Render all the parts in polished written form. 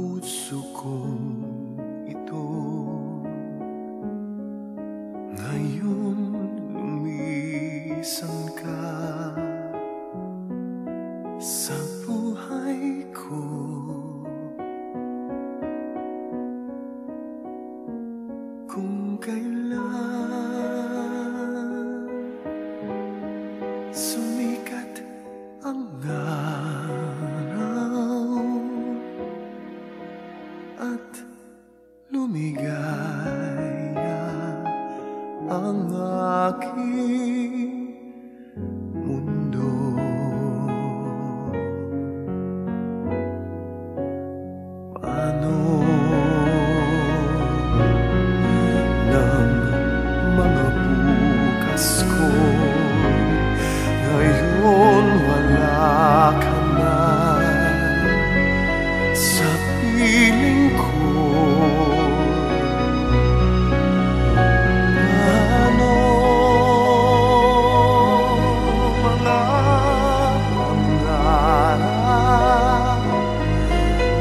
puso kong ito ngayon lumisan ka sa buhay ko. Kung kailan sumikat ang araw at lumigaya ang aking mundo, paano ng mga bukas ko ngayon wala ka na sa piling ko? Paano mga pangarap,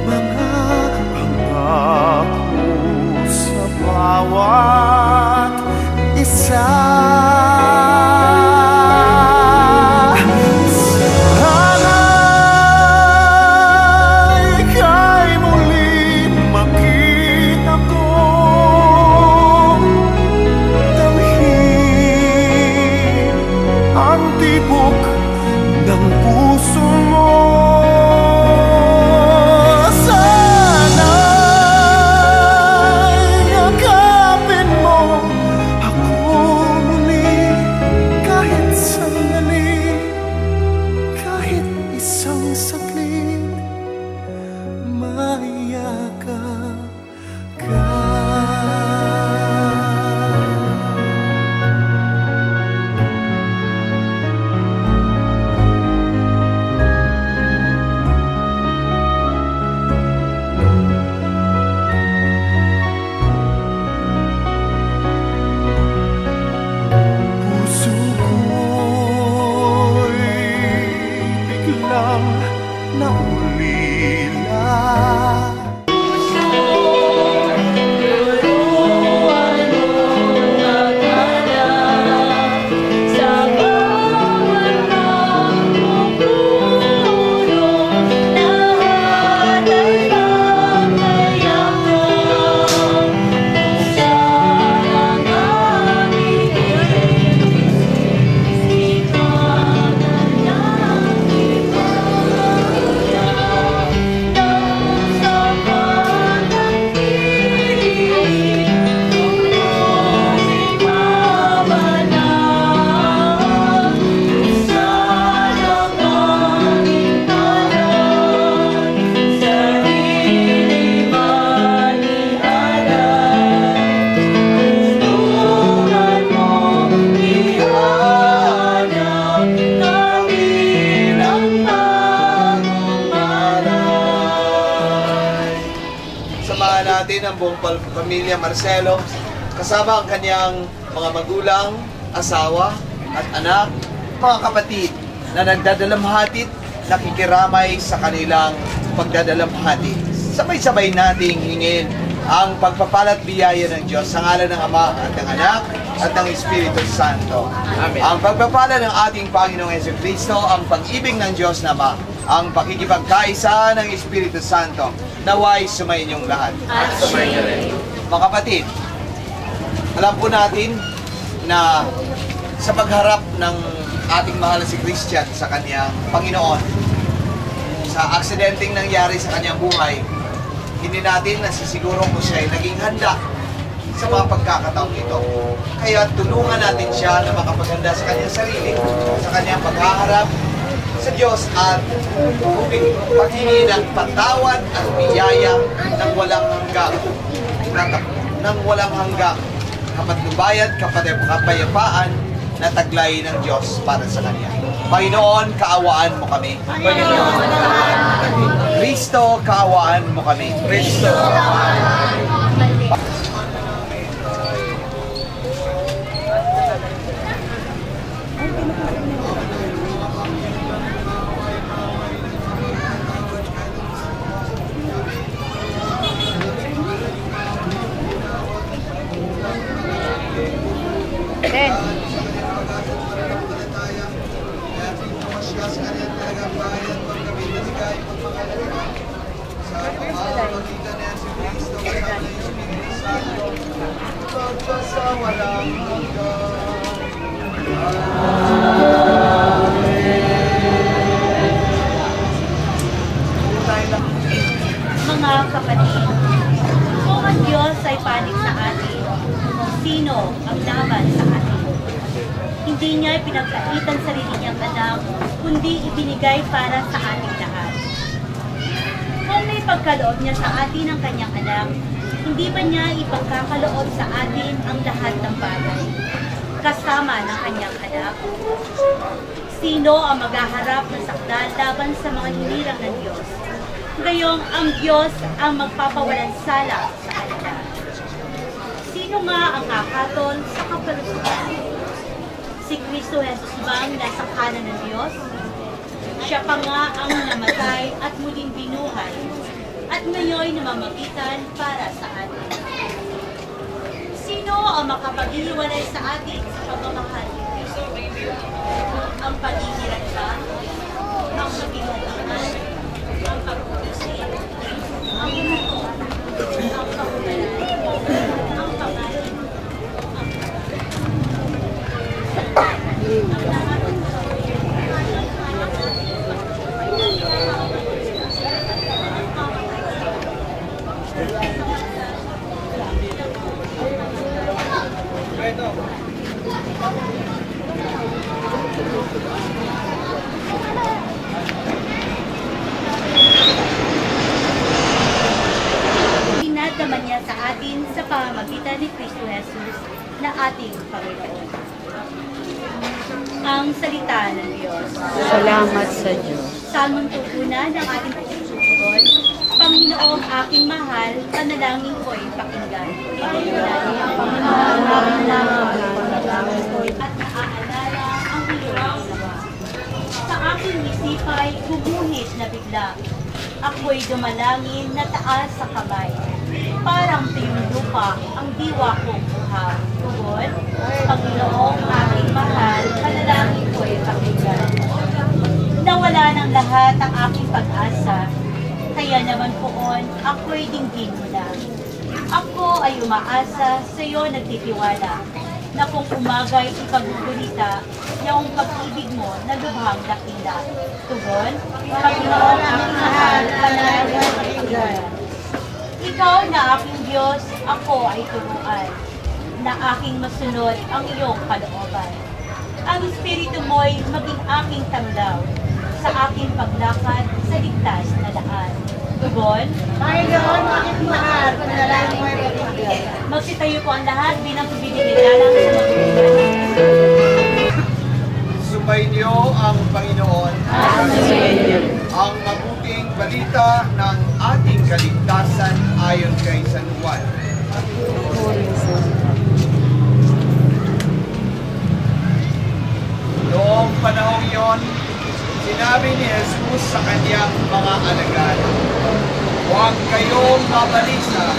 mga pangako sa bawat isa? Ng puso mo, sana'y yakapin mo ako muli, kahit sandali, kahit isang saglit, mayakap ka. Samahan natin ang buong pamilya Marcelo, kasama ang kanyang mga magulang, asawa at anak, mga kapatid na nagdadalamhati, nakikiramay sa kanilang pagdadalamhati. Sabay-sabay nating hingin ang pagpapalat biyaya ng Diyos sa ngalan ng Ama at ng Anak at ng Espiritu Santo. Amen. Ang pagpapala ng ating Panginoong Jesucristo, ang pag-ibig ng Diyos na Ama, ang pakikipagkaisa ng Espiritu Santo, naway sumayin yung lahat. At sumayin rin. Mga kapatid, alam po natin na sa pagharap ng ating mahal si Christian sa kanyang Panginoon, sa aksidenteng nangyari sa kanyang buhay, hindi natin nasisiguro kung siya ay naging handa sa mga pagkakataong ito. Kaya tulungan natin siya na makapaghanda sa kanyang sarili, sa kanyang paghaharap sa Diyos at paghingi ng patawad at biyaya ng walang hanggang, kapatnubayan, kapayapaan na taglay ng Diyos para sa Kanya. Panginoon, kaawaan mo kami. Kristo, kaawaan mo kami. Kristo, kaawaan mo kami. kanyang talagang bayan, pagkabit na ligay, pagmakalalagay. Sa pamamagitan na si Kristo, kasama na yung Espiritu Santo, pagpasawalang hanggan. Mga kapatid, kung ang Diyos ay panig sa atin, sino ang laban sa atin? Hindi niya pinagkaitan sarili niyang anak, kundi ibinigay para sa ating lahat. Kung may pagkaloob niya sa atin ang kanyang anak, hindi ba niya ipagkakaloob sa atin ang lahat ng bagay, kasama ng kanyang anak? Sino ang maghaharap ng sakdal laban sa mga hinirang ng Diyos? Gayong ang Diyos ang magpapawalan sala sa kanila. Sino nga ang kakatol sa kapalusutan? Si Kristo Jesus ba ang nasa kanan ng Diyos? Siya pa nga ang namatay at muling binuhay, at ngayon namamagitan para sa atin. Sino ang makapag-ihiwalay sa atin sa pagmamahal ni Kristo? Ang paghihirap ba? Ang paghihiwalayan? Ang pagpupusin? Ang buto? Ang kahugalan? Ang pamahin? Ang lahat ng Dinadama niya sa atin sa pamamagitan ni Kristo Jesus na ating Panginoon. Ang salita ng Diyos. Salamat sa Diyos. Salmong tugunan ng ating pagsusugon. Panginoong aking mahal, panalangin ko'y pakinggan. Itinulayin ang Panginoon at naaalala ang iyong nawa. Sa aking isipay, gumuhit na bigla. Ako'y dumalangin na taas sa kamay. Parang tuyong lupa ang diwa kong buhaw. Tugon, Panginoong aking mahal, panalangin ko'y pakinggan. Nawala ng lahat ang aking pag-asa. Kaya naman poon, ako'y dinggin mo na. Ako ay umaasa sa iyo nagtitiwala na kung umagay ipagugulita, yung pag-ibig mo na lubhang dakila. Tugon, Panginoon aking mahal, panalangin ko'y pakinggan. Ikaw na aking Diyos, ako ay turuan, na aking masunod ang iyong kalooban. Ang Espiritu mo'y maging aking tanglaw, sa aking paglakad sa ligtas na daan. Tugon, Panginoon, aking mahal, panalangin mo ay pakinggan. magsitayo po ang lahat bilang bibigyan sa magbibigyan. Sumainyo ang Panginoon. Ang mabuting balita ng ating kaligtasan ayon kay San Juan. Noong panahong iyon, sinabi ni Jesus sa kanyang mga alagad, "Huwag kayong mabalisa,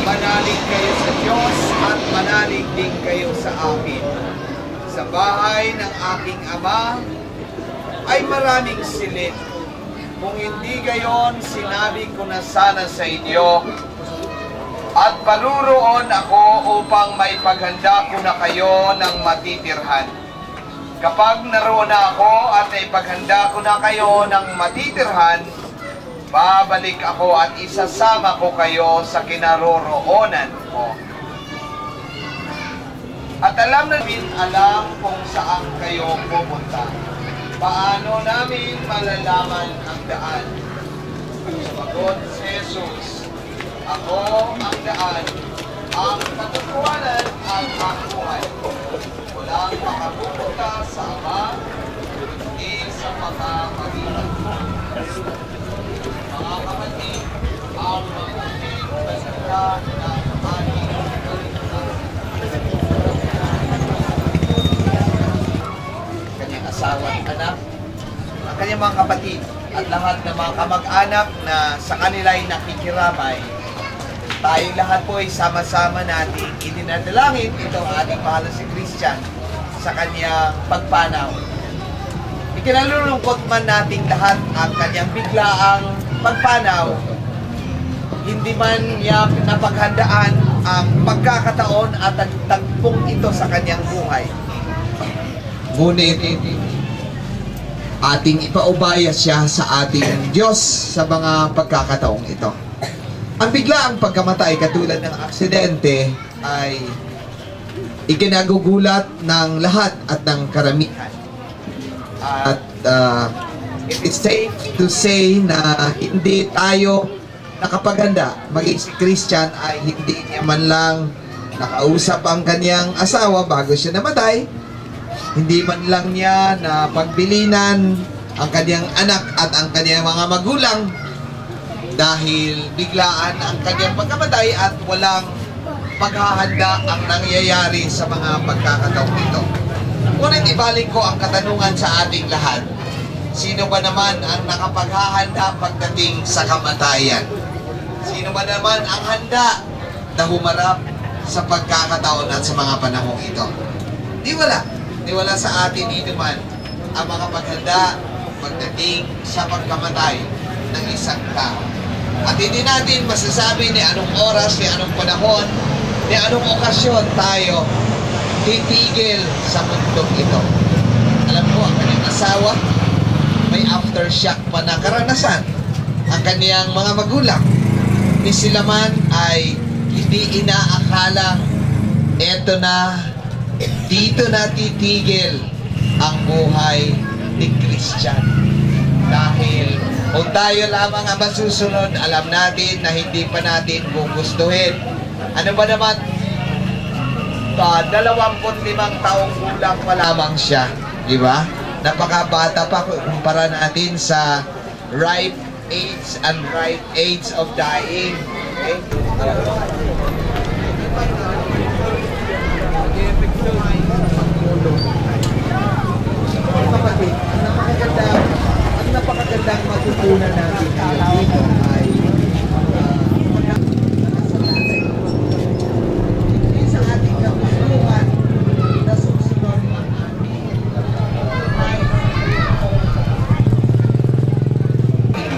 manalig kayo sa Diyos at manalig din kayo sa akin. Sa bahay ng aking Ama ay maraming silid. Kung hindi gayon, sinabi ko na sana sa inyo, at paruroon ako upang maipaghanda ko na kayo ng matitirhan. Kapag naroon na ako at naipaghanda ko na kayo ng matitirhan, babalik ako at isasama ko kayo sa kinaroroonan ko. At alam kung saan kayo pupunta. Paano namin malalaman ang daan?" Sumagot si Jesus, "Ako ang daan, ang katotohanan at ang buhay. Walang makapupunta sa Ama, kundi sa pamamagitan ko." Mga kapatid, ang mabuting balita ng ating kaligtasan. Kanyang asawa at anak, ang kanyang mga kapatid, at lahat ng mga kamag-anak na sa kanila ay nakikiramay, tayong lahat po ay sama-sama natin idinadalangin itong ating mahal na si Christian sa kanyang pagpanaw. Ikinalulungkot man nating lahat ang kanyang biglaang pagpanaw, hindi man niya napaghandaan ang pagkakataon at ang tagpong ito sa kanyang buhay. Ngunit, ating ipaubaya siya sa ating Diyos sa mga pagkakataong ito. Ang biglaang pagkamatay katulad ng aksidente ay ikinagugulat ng lahat at ng karamihan. At it's safe to say na hindi tayo nakapaghanda. Maging si Christian ay hindi niya man lang nakausap ang kanyang asawa bago siya namatay. Hindi man lang niya na pagbilinan ang kanyang anak at ang kanyang mga magulang dahil biglaan ang kanyang pagkamatay at walang paghahanda ang nangyayari sa mga pagkakataong ito. Ngunit ibalik ko ang katanungan sa ating lahat. Sino ba naman ang nakapaghahanda pagdating sa kamatayan? Sino ba naman ang handa na humarap sa pagkakataon at sa mga panahong ito? Di wala. Di wala sa atin dito man ang makapaghanda pagdating sa pagkamatay ng isang tao. At hindi natin masasabi ni anong oras, ni anong panahon, ni anong okasyon tayo titigil sa mundong ito. Alam mo, ang kanyang asawa, may aftershock pa na karanasan. Ang kaniyang mga magulang, ni sila man ay hindi inaakala, eto na, dito na titigil ang buhay ni Christian. Dahil kung tayo lamang ang masusunod, alam natin na hindi pa natin gugustuhin. Ano ba naman? 25 taong gulang pa lamang siya. Di ba? Napakabata pa kumpara natin sa ripe age and ripe age of dying. Okay? Kapatid, ang napakagandang matutunan natin dito ay hindi sa ating kagustuhan na susunod ang ating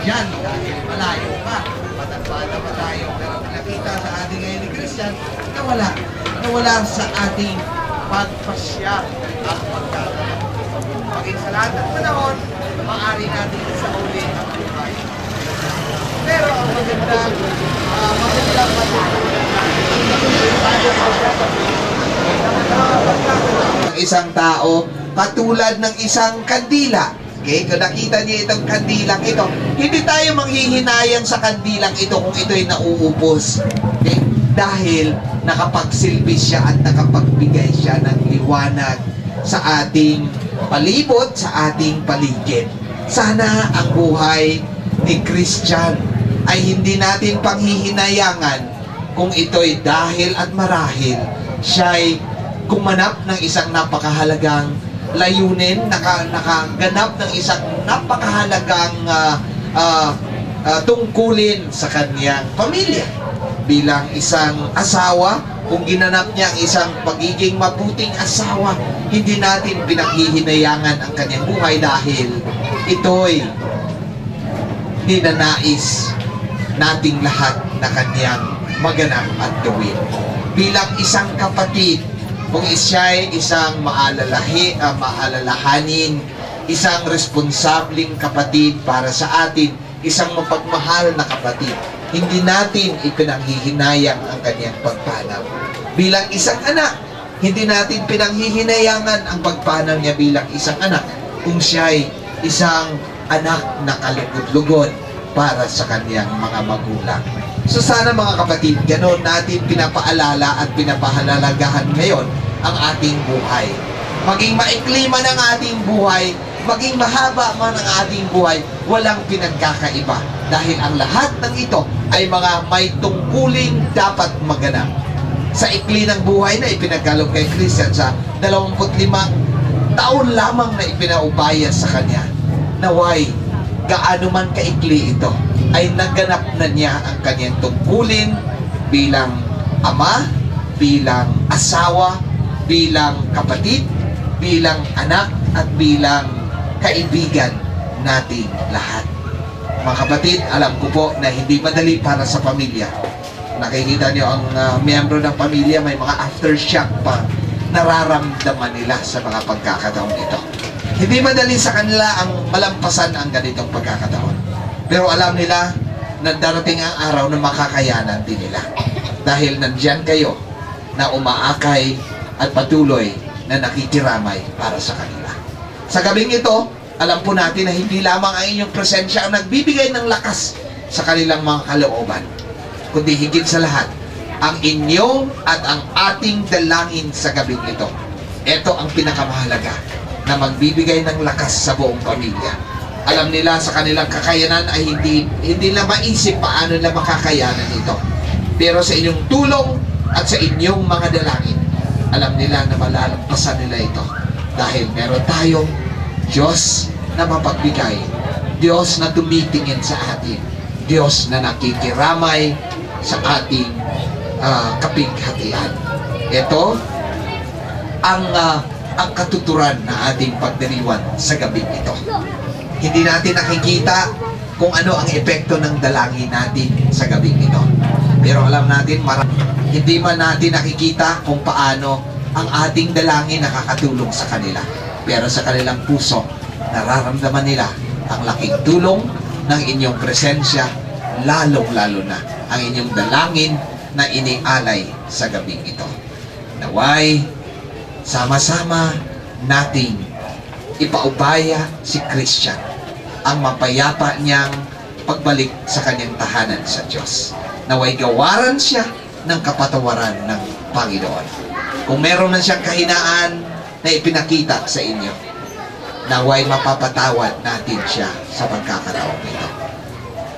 dyan dahil malayo pa, matagpala pa tayo, pero nakita sa ating ngayon ni Christian, nawala sa ating pagpasya at pagkakaroon. Maging sa lahat ng panahon, maaari natin sa uli ang buhay. Pero ang magandang isang tao katulad ng isang kandila. Okay? Kung nakita niyo itong kandilang ito, hindi tayo manghihinayang sa kandilang ito kung ito'y nauupos. Okay? Dahil nakapagsilbi siya at nakapagbigay siya ng liwanag sa ating palibot, sa ating paligid. Sana ang buhay ni Christian ay hindi natin panghihinayangan kung ito'y dahil at marahil siya'y kumanap ng isang napakahalagang layunin, nakaganap ng isang napakahalagang tungkulin sa kanyang pamilya. Bilang isang asawa, kung ginanap niya ang isang pagiging mabuting asawa, hindi natin pinaghihinayangan ang kanyang buhay dahil ito'y ninanais nating lahat na kanyang maganap at gawin. Bilang isang kapatid, kung siya'y isang maalalahanin, isang responsabling kapatid para sa atin, isang mapagmahal na kapatid, hindi natin ipinanghihinayang ang kanyang pagpanaw. Bilang isang anak, hindi natin pinanghihinayangan ang pagpanaw niya bilang isang anak kung siya'y isang anak na kalugod-lugod para sa kanyang mga magulang. So sana mga kapatid, ganoon natin pinapaalala at pinapahalalagahan ngayon ang ating buhay. Maging maikli man ang ating buhay, maging mahaba man ang ating buhay, walang pinagkakaiba. Dahil ang lahat ng ito ay mga may tungkuling dapat maganap. Sa ikli ng buhay na ipinagkaloob kay Christian sa 25 taon lamang na ipinaubaya sa kanya, naway, gaano man kaikli ito, ay naganap na niya ang kanyang tungkulin bilang ama, bilang asawa, bilang kapatid, bilang anak, at bilang kaibigan nating lahat. Mga kapatid, alam ko po na hindi madali para sa pamilya. Nakikita niyo ang miyembro ng pamilya, may mga aftershock pa nararamdaman nila sa mga pagkakataon ito. Hindi madali sa kanila ang malampasan ang ganitong pagkakataon. Pero alam nila na darating ang araw na makakayanan din nila. Dahil nandyan kayo na umaakay at patuloy na nakikiramay para sa kanila. Sa gabing ito, alam po natin na hindi lamang ang inyong presensya ang nagbibigay ng lakas sa kanilang mga kalooban, kundi higit sa lahat, ang inyong at ang ating dalangin sa gabing ito. Ito ang pinakamahalaga na magbibigay ng lakas sa buong pamilya. Alam nila sa kanilang kakayanan ay hindi na maisip paano na makakayanan ito. Pero sa inyong tulong at sa inyong mga dalangin, alam nila na malalampasan nila ito. Dahil meron tayong Diyos na mapagbigay, Diyos na tumitingin sa atin, Diyos na nakikiramay sa ating kapighatian. Ito ang katuturan na ating pagdiriwan sa gabing ito. Hindi natin nakikita kung ano ang epekto ng dalangin natin sa gabing ito. Pero alam natin, hindi man natin nakikita kung paano ang ating dalangin nakakatulong sa kanila. Pero sa kanilang puso, nararamdaman nila ang laking tulong ng inyong presensya, lalong-lalo na ang inyong dalangin na inialay sa gabing ito. Naway, sama-sama nating ipaubaya si Christian ang mapayapa niyang pagbalik sa kanyang tahanan sa Diyos. Naway gawaran siya ng kapatawaran ng Panginoon. Kung meron na siyang kahinaan na ipinakita sa inyo, naway mapapatawad natin siya sa pagkakataon nito.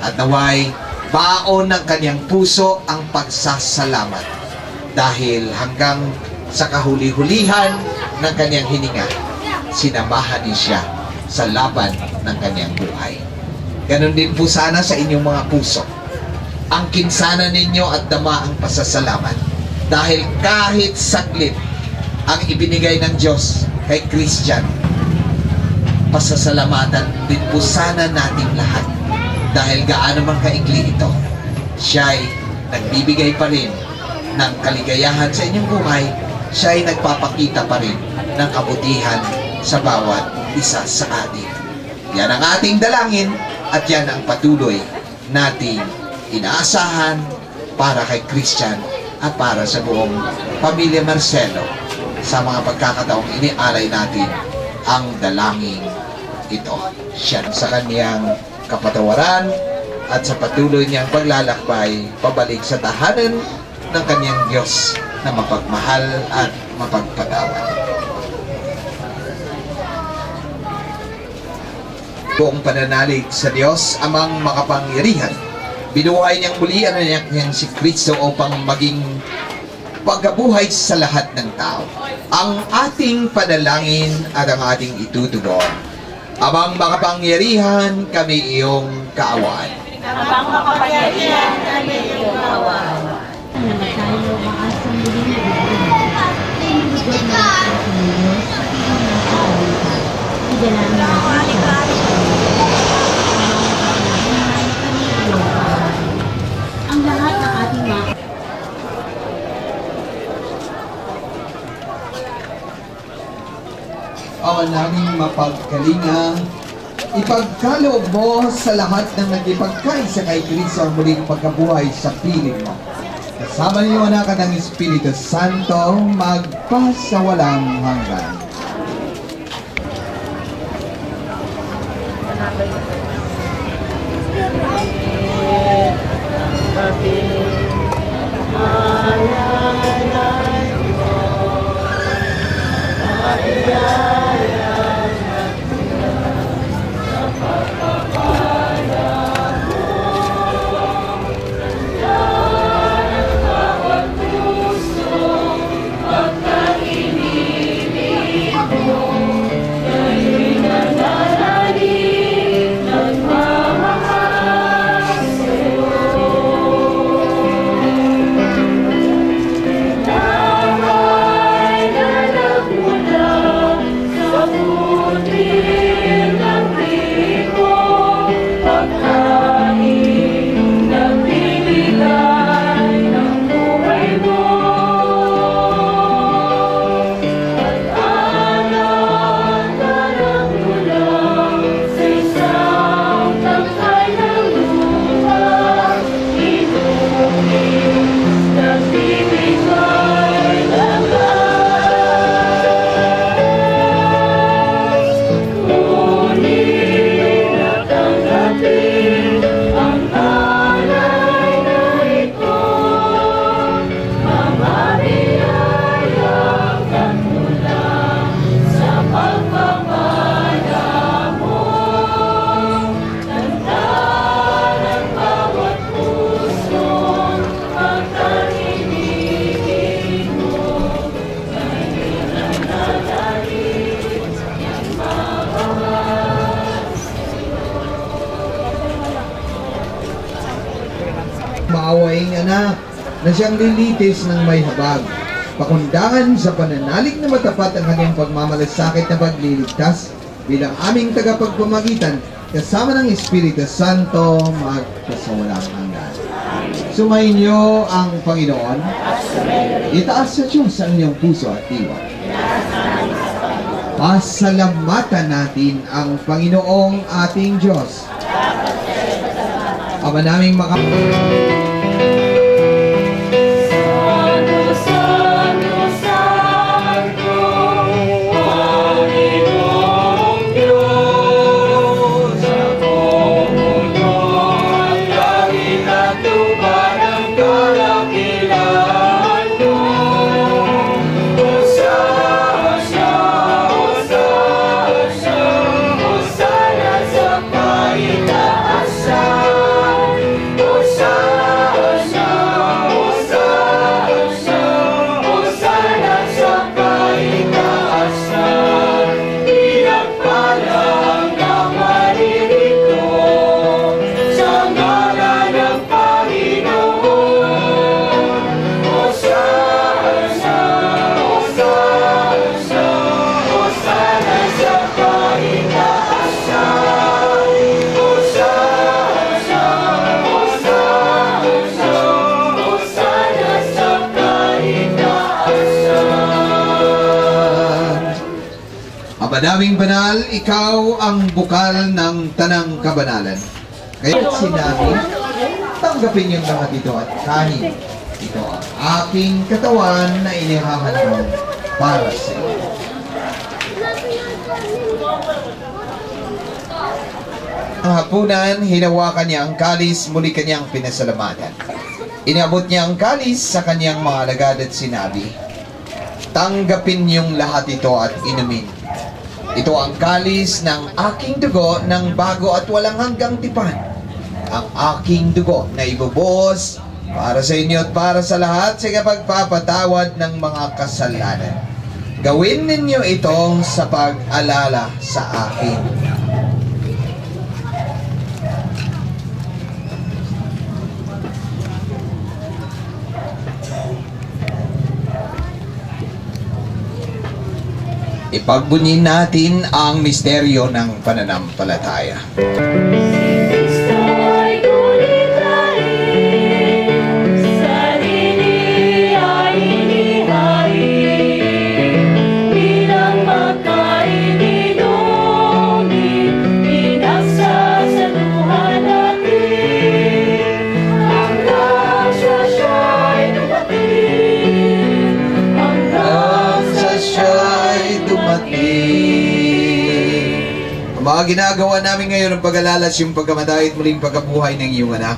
At naway baon ng kanyang puso ang pagsasalamat dahil hanggang sa kahuli-hulihan ng kanyang hininga, sinamahan niya siya sa laban ng kanyang buhay. Ganon din po sana sa inyong mga puso. Ang kinsana ninyo at dama ang pasasalamat dahil kahit saglit ang ibinigay ng Diyos kay Christian, pasasalamatan din po sana nating lahat dahil gaano man kaikli ito, siya'y nagbibigay pa rin ng kaligayahan sa inyong buhay, siya'y nagpapakita pa rin ng kabutihan sa bawat isa sa atin. Yan ang ating dalangin at yan ang patuloy nating inaasahan para kay Christian at para sa buong pamilya Marcelo sa mga pagkakataong inialay natin ang dalangin ito. Siya sa kanyang kapatawaran at sa patuloy niyang paglalakbay pabalik sa tahanan ng kanyang Diyos na mapagmahal at mapagpatawad. Buong pananalig sa Diyos amang makapangyarihan, binuhay niyang muli ang anak niyang si Kristo upang maging pagkabuhay sa lahat ng tao. Ang ating panalangin at ang ating itutugon. Amang makapangyarihan, kami iyong kaawaan. Amang makapangyarihan, kami iyong kaawaan. Tayo maasang muling ibigay na sa Diyos sa idalangin natin ang lahat ng ating mga Ama naming mapagkalinga, ipagkaloob mo sa lahat ng nagipagkaisa kay Kristo ang muling pagkabuhay sa piling mo. Kasama niyo anak ng Espiritu Santo, magpasawalang hanggan. maawaing anak na siyang lilitis ng may habag. Pakundangan sa pananalig na matapat ang kanyang pagmamalasakit na pagliligtas bilang aming tagapagpamagitan kasama ng Espiritu Santo magpasawalang hanggan. Sumainyo ang Panginoon. Itaas sa Diyos ang inyong puso at diwa. Pasalamatan natin ang Panginoong ating Diyos. Ama naming Madaming banal, ikaw ang bukal ng tanang kabanalan. Kaya sinabi, tanggapin yung lahat ito at kanin. Ito ang aking katawan na inihahandog para sa iyo. Ang hapunan, hinawakan niya ang kalis, muli kanyang pinasalamatan. Inabot niya ang kalis sa kanyang mga alagad at sinabi, tanggapin yung lahat ito at inumin. Ito ang kalis ng aking dugo ng bago at walang hanggang tipan. Ang aking dugo na ibubuhos para sa inyo at para sa lahat sa pagpapatawad ng mga kasalanan. Gawin ninyo itong sa pag-alala sa akin. Ipagbunyin natin ang misteryo ng pananampalataya. Mga ginagawa namin ngayon ang pag-alalas yung pagkamatay at muling pagkabuhay ng iyong anak.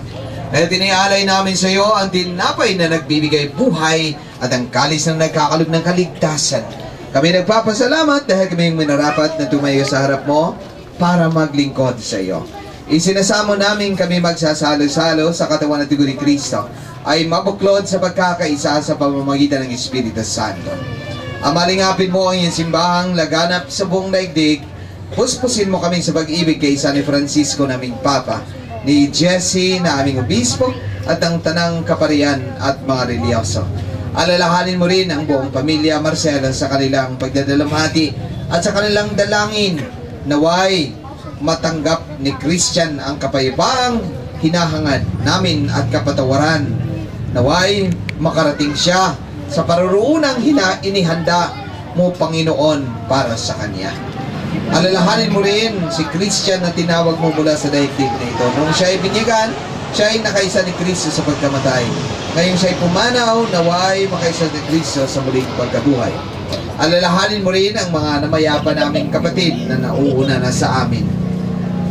At tinialay namin sa iyo ang tinapay na nagbibigay buhay at ang kalis na nagkakalog ng kaligtasan. Kami nagpapasalamat dahil kami minarapat na tumayo sa harap mo para maglingkod sa iyo. Isinasamo namin kami magsasalo-salo sa katawan at dugo ni Kristo ay mabuklod sa pagkakaisa sa pamamagitan ng Espiritu Santo. Amalingapin mo ang iyong simbahang laganap sa buong daigdig. Puspusin mo kami sa pag-ibig kay San Francisco naming Papa, ni Jesse na aming obispo at ang tanang kaparian at mga reliyoso. Alalahanin mo rin ang buong pamilya Marcelo sa kanilang pagdadalamhati at sa kanilang dalangin. Naway matanggap ni Christian ang kapayapaang hinahangad namin at kapatawaran. Naway makarating siya sa parurunang inihanda mo, Panginoon, para sa kanya. Alalahanin mo rin si Christian na tinawag mo mula sa daigdig na ito. Nung siya ay binyagan, siya ay nakaisa ni Kristo sa pagkamatay. Ngayon siya ay pumanaw, naway makaisa ni Kristo sa muling pagkabuhay. Alalahanin mo rin ang mga namayapa naming kapatid na nauuna na sa amin.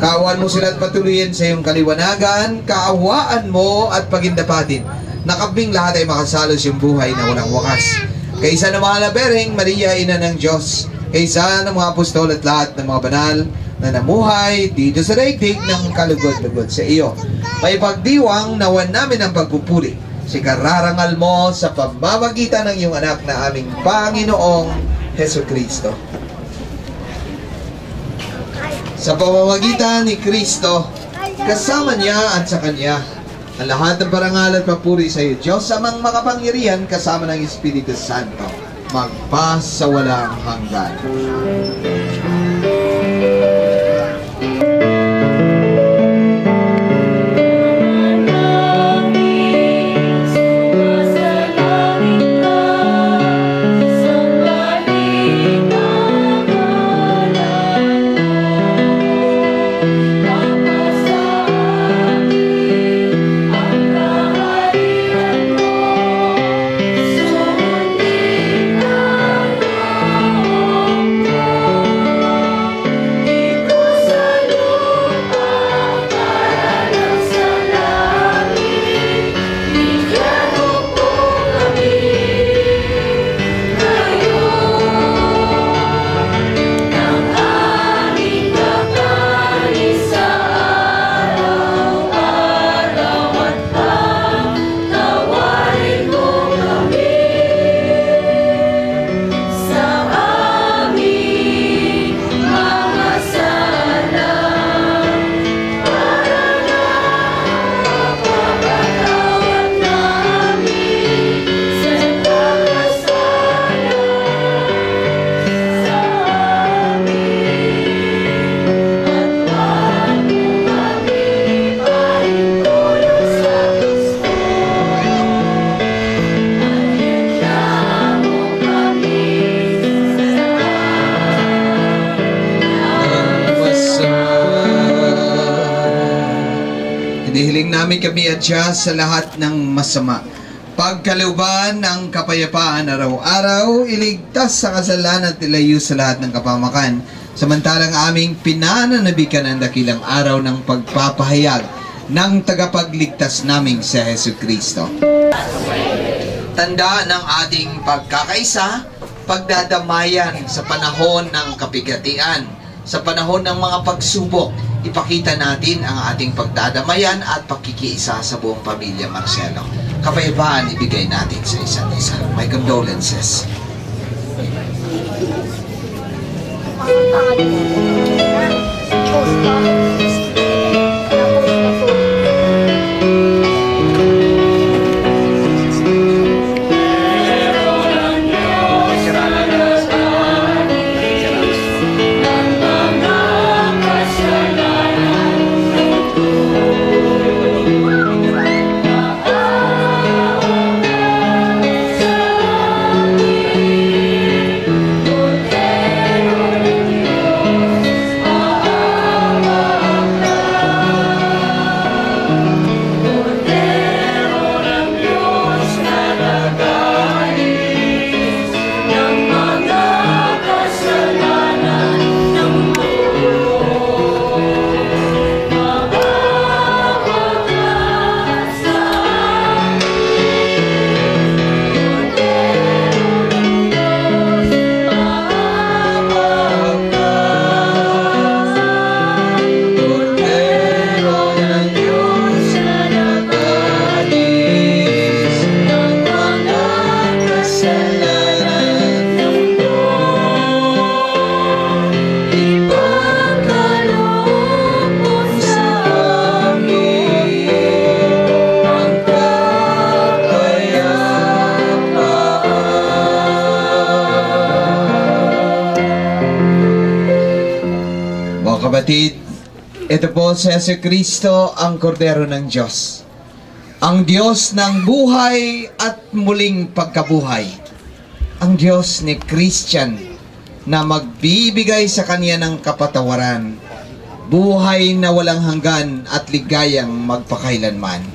Kaawaan mo sila at patuloyin sa iyong kaliwanagan, kaawaan mo at pagindapatin. Nakabing lahat ay makasalos yung buhay na walang wakas. Kaysa na mahal na Bereng, Maria, Ina ng Diyos, kaysa ng mga apostol at lahat ng mga banal na namuhay dito sa daigdig ng kalugod-lugod sa iyo. May pagdiwang nawan namin ang pagpupuri. Sikararangal mo sa pamamagitan ng iyong anak na aming Panginoong Hesukristo. Sa pamamagitan ni Kristo, kasama niya at sa Kanya, Ang lahat ng parangal at papuri sa iyo, Diyos amang makapangyarihan kasama ng Espiritu Santo, magpa sa walang hanggan. Hinihiling namin kami adya sa lahat ng masama. Pagkalooban ng kapayapaan araw-araw, iligtas sa kasalanan at ilayo sa lahat ng kapamakan. Samantalang aming pinananabikan ang dakilang araw ng pagpapahayag ng tagapagligtas naming si Jesucristo. Tanda ng ating pagkakaisa, pagdadamayan sa panahon ng kapigatian, sa panahon ng mga pagsubok. Ipakita natin ang ating pagdadamayan at pakikiisa sa buong pamilya Marcelo. Kapayapaan ibigay natin sa isa't isa. My condolences. Kapatid, ito po si Jesucristo, ang Kordero ng Diyos. Ang Diyos ng buhay at muling pagkabuhay. Ang Diyos ni Christian na magbibigay sa Kanya ng kapatawaran. Buhay na walang hanggan at ligayang magpakailanman.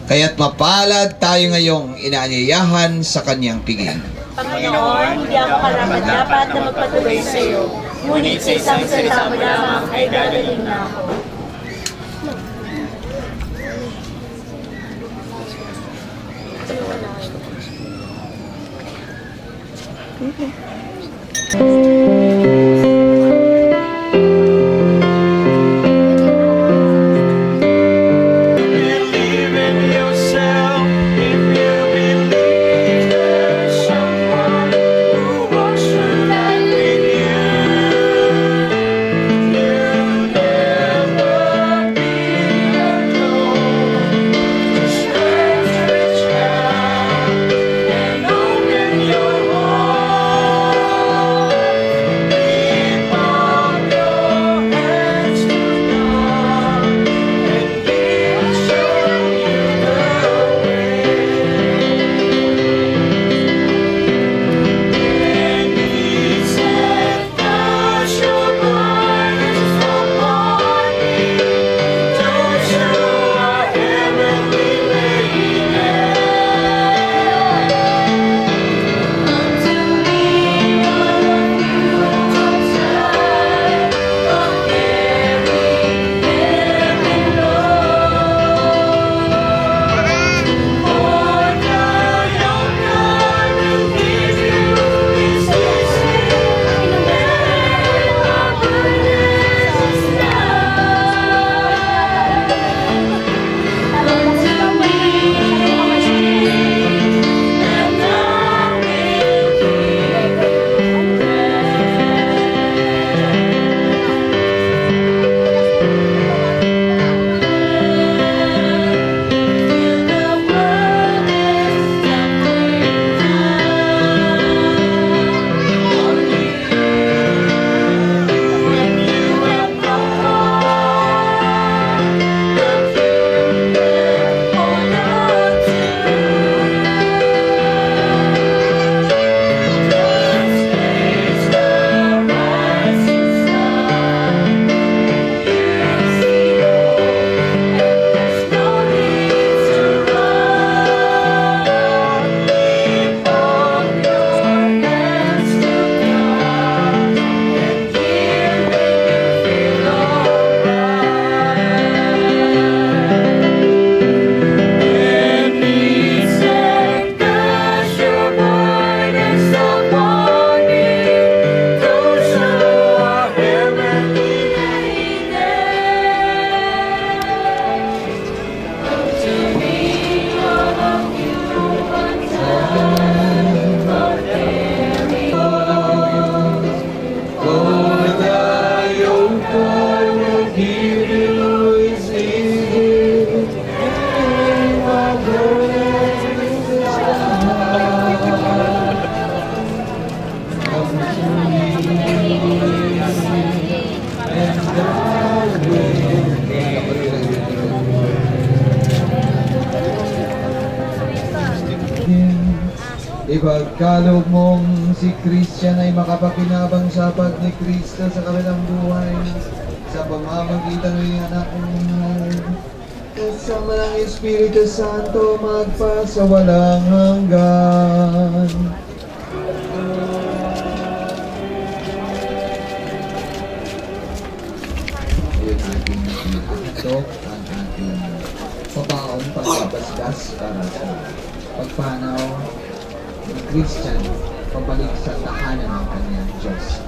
Kaya't mapalad tayo ngayong inaanyayahan sa Kanyang piging. Panginoon, hindi ako karapat-dapat na magpatuloy sa iyo. Ngunit sa isang salita mo lamang ay dadaling na ako. Believe in yourself if you believe there's someone who wants to live with you. You'll never be alone. Ipagkaloob mong si Christian ay makapakinabang sa pag ni Kristo sa kabilang buhay sa pamamagitan ng iyong anak ng mahal. Kasama ng Espiritu Santo magpa sa walang hanggan. Ito ang ating papaon pagbabasgas para sa pagpanaw ni Christian pabalik sa tahanan ng kanyang Diyos.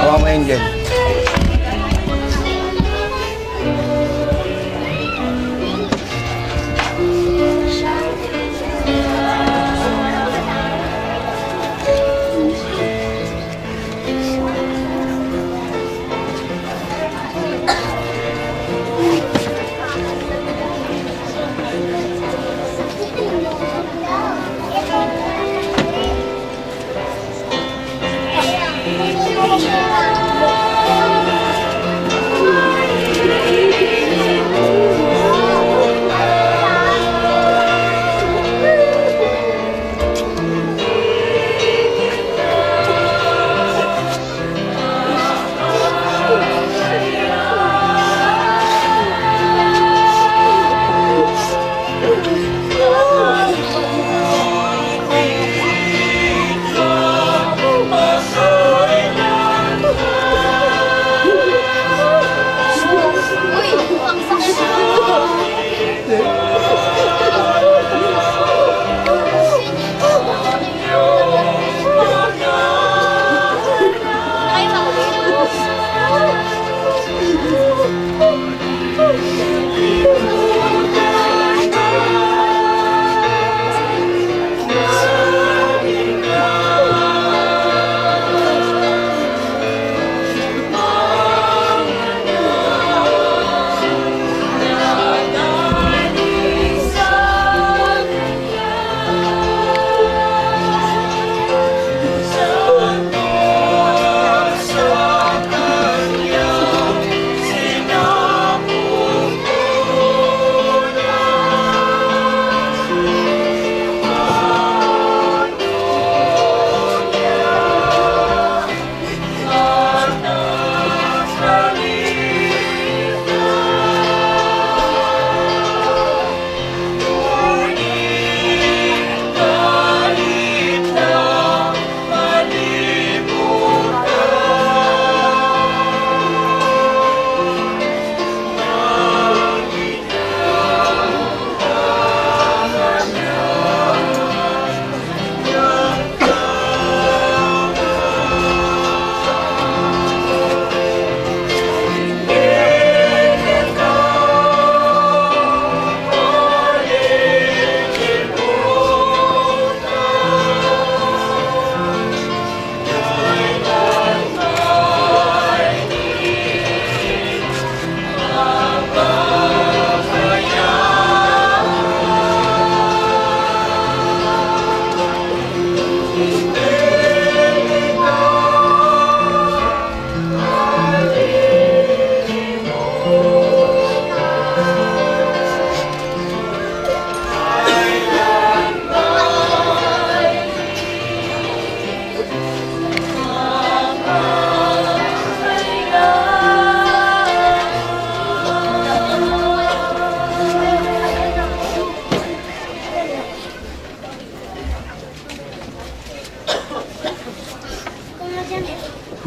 Hawa mo Angel.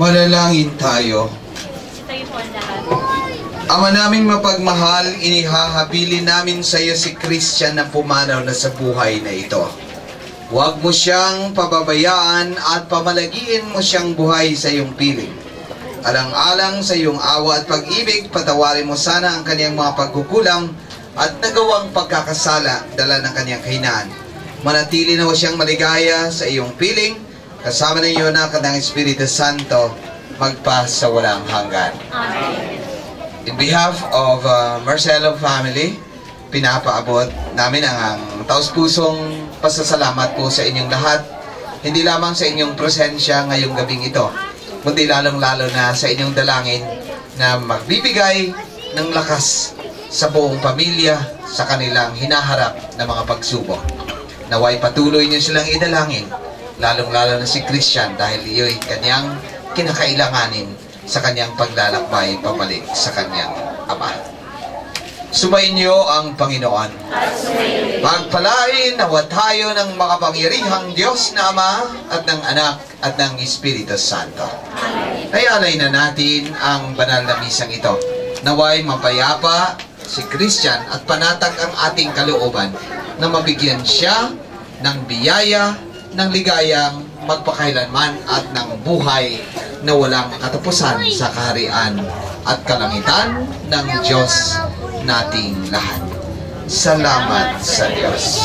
Manalangin tayo. Tayo po ang lahat. Ama naming mapagmahal, inihahabilin namin sa iyo si Christian na pumanaw na sa buhay na ito. Huwag mo siyang pababayaan at pamalagiin mo siyang buhay sa iyong piling. Alang-alang sa iyong awa at pag-ibig, patawarin mo sana ang kaniyang mga pagkukulang at nagawang pagkakasala dala ng kaniyang kahinaan. Manatili na mo siyang maligaya sa iyong piling, kasama ng iyo na ng Espiritu Santo, magpa sa walang hanggan. Amen. In behalf of Marcelo family, pinapaabot namin ang taus-pusong pasasalamat po sa inyong lahat, hindi lamang sa inyong presensya ngayong gabing ito, kundi lalong-lalo na sa inyong dalangin na magbibigay ng lakas sa buong pamilya sa kanilang hinaharap na mga pagsubok. Naway patuloy niyo silang idalangin, lalong-lalo na si Christian dahil iyo'y kanyang kinakailanganin sa kanyang paglalakbay pabalik sa kanyang Ama. Sumayin niyo ang Panginoon. Pagpalain nawa tayo ng makapangyarihang Diyos na Ama at ng Anak at ng Espiritu Santo. Nayalay na natin ang banal na misang ito. Naway mapayapa si Christian at panatag ang ating kalooban na mabigyan siya ng biyaya, ng ligayang magpakailanman at ng buhay na walang katapusan sa kaharian at kalangitan ng Diyos nating lahat. Salamat sa Diyos.